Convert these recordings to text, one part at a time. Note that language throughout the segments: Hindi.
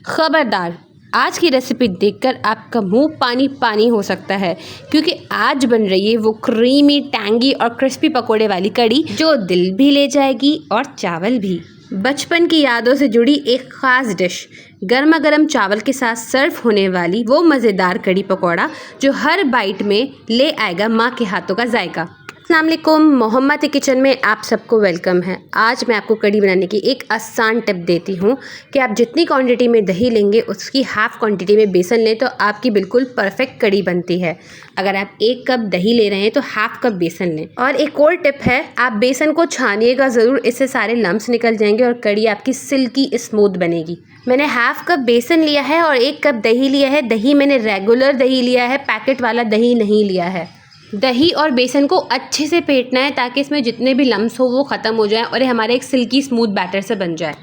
खबरदार, आज की रेसिपी देखकर आपका मुंह पानी पानी हो सकता है, क्योंकि आज बन रही है वो क्रीमी, टैंगी और क्रिस्पी पकोड़े वाली कड़ी जो दिल भी ले जाएगी और चावल भी। बचपन की यादों से जुड़ी एक खास डिश, गर्मा गर्म चावल के साथ सर्व होने वाली वो मज़ेदार कड़ी पकौड़ा जो हर बाइट में ले आएगा माँ के हाथों का जायका। अस्सलाम वालेकुम, मोहम्मद किचन में आप सबको वेलकम है। आज मैं आपको कड़ी बनाने की एक आसान टिप देती हूँ कि आप जितनी क्वांटिटी में दही लेंगे उसकी हाफ़ क्वांटिटी में बेसन लें तो आपकी बिल्कुल परफेक्ट कड़ी बनती है। अगर आप 1 कप दही ले रहे हैं तो हाफ़ कप बेसन लें। और एक और टिप है, आप बेसन को छानिएगा ज़रूर, इससे सारे लम्स निकल जाएंगे और कड़ी आपकी सिल्की स्मूथ बनेगी। मैंने हाफ़ कप बेसन लिया है और 1 कप दही लिया है। दही मैंने रेगुलर दही लिया है, पैकेट वाला दही नहीं लिया है। दही और बेसन को अच्छे से फेंटना है ताकि इसमें जितने भी लम्स हो वो ख़त्म हो जाए और ये हमारे एक सिल्की स्मूथ बैटर से बन जाए।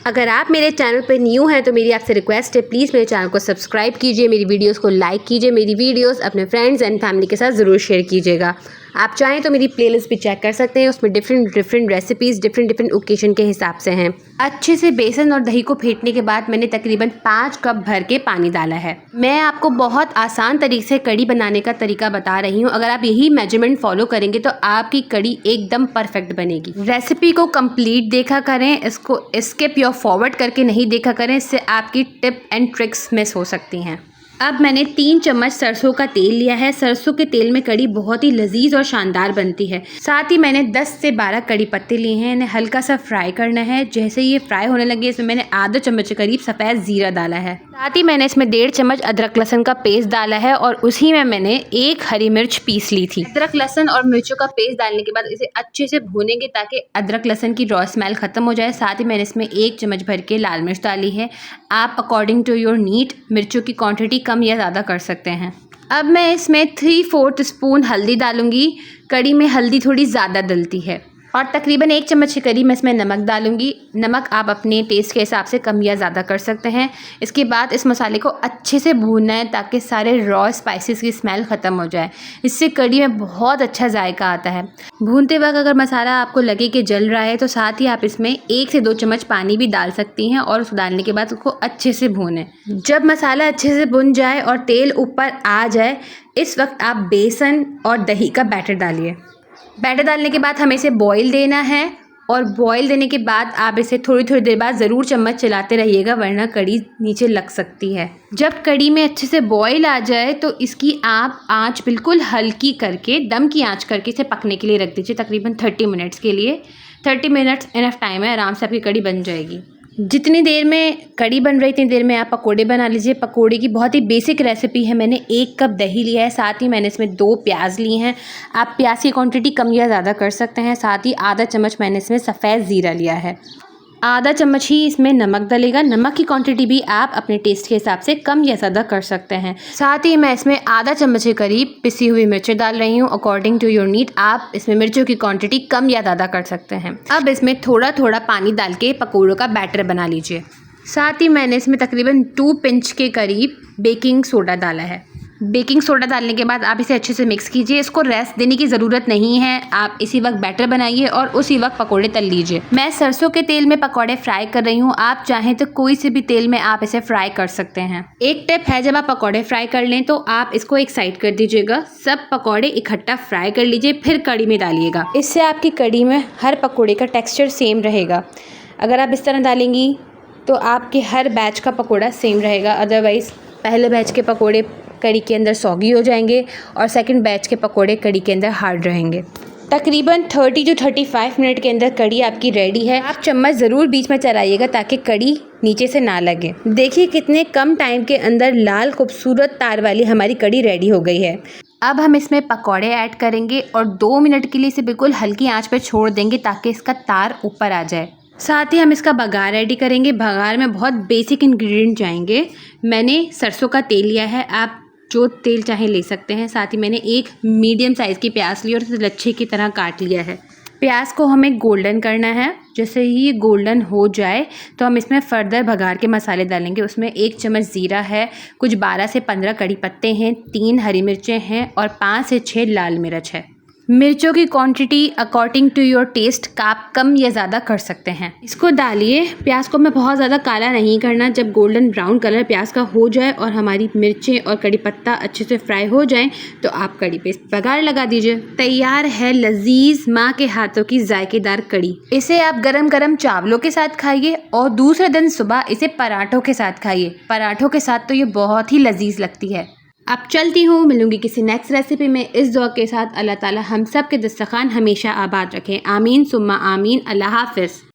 अगर आप मेरे चैनल पर न्यू हैं तो मेरी आपसे रिक्वेस्ट है, प्लीज़ मेरे चैनल को सब्सक्राइब कीजिए, मेरी वीडियोस को लाइक कीजिए, मेरी वीडियोस अपने फ्रेंड्स एंड फैमिली के साथ ज़रूर शेयर कीजिएगा। आप चाहें तो मेरी प्लेलिस्ट भी चेक कर सकते हैं, उसमें डिफरेंट रेसिपीज़ डिफरेंट ओकेजन के हिसाब से हैं। अच्छे से बेसन और दही को फेंटने के बाद मैंने तकरीबन 5 कप भर के पानी डाला है। मैं आपको बहुत आसान तरीके से कड़ी बनाने का तरीका बता रही हूँ। अगर आप यही मेजरमेंट फॉलो करेंगे तो आपकी कड़ी एकदम परफेक्ट बनेगी। रेसिपी को कंप्लीट देखा करें, इसको स्किप या फॉरवर्ड करके नहीं देखा करें, इससे आपकी टिप एंड ट्रिक्स मिस हो सकती हैं। अब मैंने 3 चम्मच सरसों का तेल लिया है। सरसों के तेल में कड़ी बहुत ही लजीज और शानदार बनती है। साथ ही मैंने 10 से 12 कड़ी पत्ते लिए हैं, इन्हें हल्का सा फ्राई करना है। जैसे ये फ्राई होने लगे इसमें मैंने आधा चम्मच के करीब सफ़ेद ज़ीरा डाला है। साथ ही मैंने इसमें 1.5 चम्मच अदरक लहसुन का पेस्ट डाला है और उसी में मैंने 1 हरी मिर्च पीस ली थी। अदरक लहसुन और मिर्चों का पेस्ट डालने के बाद इसे अच्छे से भूनेंगे ताकि अदरक लहसुन की रॉ स्मेल ख़त्म हो जाए। साथ ही मैंने इसमें 1 चम्मच भर के लाल मिर्च डाली है। आप अकॉर्डिंग टू योर नीड मिर्चों की क्वांटिटी कम या ज़्यादा कर सकते हैं। अब मैं इसमें 3/4 स्पून हल्दी डालूंगी। कड़ी में हल्दी थोड़ी ज़्यादा डलती है। और तकरीबन 1 चम्मच के करीब मैं इसमें नमक डालूंगी। नमक आप अपने टेस्ट के हिसाब से कम या ज़्यादा कर सकते हैं। इसके बाद इस मसाले को अच्छे से भूनना है ताकि सारे रॉ स्पाइसेस की स्मेल ख़त्म हो जाए। इससे कड़ी में बहुत अच्छा जायका आता है। भूनते वक्त अगर मसाला आपको लगे कि जल रहा है तो साथ ही आप इसमें 1 से 2 चम्मच पानी भी डाल सकती हैं और उसको डालने के बाद उसको अच्छे से भूनें। जब मसाला अच्छे से भुन जाए और तेल ऊपर आ जाए, इस वक्त आप बेसन और दही का बैटर डालिए। बैटर डालने के बाद हमें इसे बॉईल देना है और बॉईल देने के बाद आप इसे थोड़ी देर बाद ज़रूर चम्मच चलाते रहिएगा, वरना कड़ी नीचे लग सकती है। जब कड़ी में अच्छे से बॉईल आ जाए तो इसकी आप आंच बिल्कुल हल्की करके, दम की आंच करके इसे पकने के लिए रख दीजिए, तकरीबन 30 मिनट्स के लिए। 30 मिनट्स इनफ टाइम है, आराम से आपकी कड़ी बन जाएगी। जितनी देर में कड़ी बन रही इतनी देर में आप पकोड़े बना लीजिए। पकोड़े की बहुत ही बेसिक रेसिपी है। मैंने 1 कप दही लिया है, साथ ही मैंने इसमें 2 प्याज लिए हैं। आप प्याज की क्वांटिटी कम या ज़्यादा कर सकते हैं। साथ ही आधा चम्मच मैंने इसमें सफ़ेद ज़ीरा लिया है। आधा चम्मच ही इसमें नमक डलेगा। नमक की क्वांटिटी भी आप अपने टेस्ट के हिसाब से कम या ज़्यादा कर सकते हैं। साथ ही मैं इसमें आधा चम्मच के करीब पिसी हुई मिर्चें डाल रही हूँ। अकॉर्डिंग टू योर नीड आप इसमें मिर्चों की क्वांटिटी कम या ज़्यादा कर सकते हैं। अब इसमें थोड़ा थोड़ा पानी डाल के पकौड़ों का बैटर बना लीजिए। साथ ही मैंने इसमें तकरीबन 2 पिंच के करीब बेकिंग सोडा डाला है। बेकिंग सोडा डालने के बाद आप इसे अच्छे से मिक्स कीजिए। इसको रेस्ट देने की ज़रूरत नहीं है, आप इसी वक्त बैटर बनाइए और उसी वक्त पकोड़े तल लीजिए। मैं सरसों के तेल में पकोड़े फ्राई कर रही हूँ, आप चाहें तो कोई से भी तेल में आप इसे फ्राई कर सकते हैं। एक टिप है, जब आप पकोड़े फ्राई कर लें तो आप इसको एक साइड कर दीजिएगा, सब पकोड़े इकट्ठा फ्राई कर लीजिए, फिर कड़ी में डालिएगा। इससे आपकी कड़ी में हर पकोड़े का टेक्स्चर सेम रहेगा। अगर आप इस तरह डालेंगी तो आपके हर बैच का पकोड़ा सेम रहेगा, अदरवाइज़ पहले बैच के पकोड़े कड़ी के अंदर सौगी हो जाएंगे और सेकंड बैच के पकोड़े कड़ी के अंदर हार्ड रहेंगे। तकरीबन 30 to 35 मिनट के अंदर कड़ी आपकी रेडी है। आप चम्मच ज़रूर बीच में चलाइएगा ताकि कड़ी नीचे से ना लगे। देखिए कितने कम टाइम के अंदर लाल खूबसूरत तार वाली हमारी कड़ी रेडी हो गई है। अब हम इसमें पकोड़े ऐड करेंगे और 2 मिनट के लिए इसे बिल्कुल हल्की आँच पर छोड़ देंगे ताकि इसका तार ऊपर आ जाए। साथ ही हम इसका बघार रेडी करेंगे। बघार में बहुत बेसिक इंग्रेडिएंट जाएंगे। मैंने सरसों का तेल लिया है, आप जो तेल चाहे ले सकते हैं। साथ ही मैंने 1 मीडियम साइज़ की प्याज ली और इसे लच्छे की तरह काट लिया है। प्याज को हमें गोल्डन करना है। जैसे ही ये गोल्डन हो जाए तो हम इसमें फर्दर बघार के मसाले डालेंगे। उसमें 1 चम्मच ज़ीरा है, कुछ 12 से 15 कड़ी पत्ते हैं, 3 हरी मिर्चें हैं और 5 से 6 लाल मिर्च है। मिर्चों की quantity according to your taste का आप कम या ज़्यादा कर सकते हैं। इसको डालिए। प्याज को हमें बहुत ज़्यादा काला नहीं करना। जब गोल्डन ब्राउन कलर प्याज का हो जाए और हमारी मिर्चें और कड़ी पत्ता अच्छे से फ्राई हो जाएं तो आप कड़ी पे बघार लगा दीजिए। तैयार है लजीज माँ के हाथों की जायकेदार कड़ी। इसे आप गरम गरम चावलों के साथ खाइए और दूसरे दिन सुबह इसे पराठों के साथ खाइए। पराठों के साथ तो ये बहुत ही लजीज लगती है। अब चलती हूँ, मिलूंगी किसी नेक्स्ट रेसिपी में। इस दुआ के साथ अल्लाह ताला हम सब के दस्तरखान हमेशा आबाद रखें। आमीन सुम्मा आमीन। अल्लाह हाफिज़।